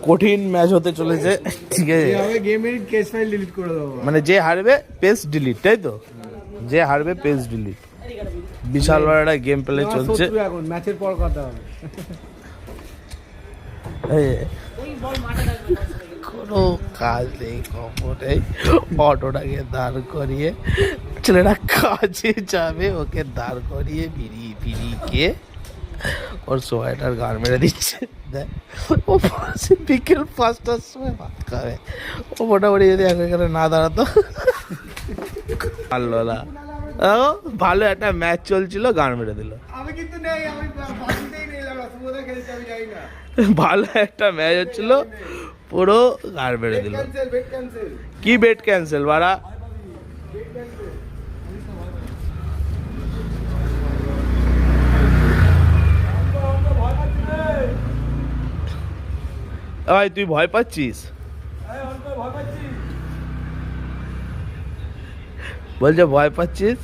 কঠিন ম্যাচ হতে চলেছে, ঠিক আছে? গেমের কেস ফাইল ডিলিট করে দেবো, মানে যে হারবে পেজ ডিলিট, তাই তো? যে হারবে পেজ ডিলিট। বিশাল বড় একটা গেম প্লে চলছে এখন ম্যাচের পর কথা হবে। কোনো কাজ নেই, খবর নেই। অটোটাকে দাঁড় করিয়ে ছেলেটা কাজে যাবে, ওকে দাঁড় করিয়ে বিড়ি খেয়ে ওর সময়টার গান মেরে দিচ্ছে। দেখ, ও বিকেল 5টার সময় ভাত খাবে। ও মোটামুটি যদি এখানে না দাঁড়াতো পারলো না। ভালো একটা ম্যাচ চলছিল, গান মেরে দিল। আমি কিন্তু নেই, আমি বাকিতেই নেই, সুবোধা খেলছে, আমি যাই না। ভালো একটা ম্যাচ হচ্ছিল, পুরো গান মেরে দিল। Bet cancel. কি বেট ক্যান্সেল বাড়া? ভাই তুই ভয় পাচ্ছিস? বলছে ভয় পাচ্ছিস?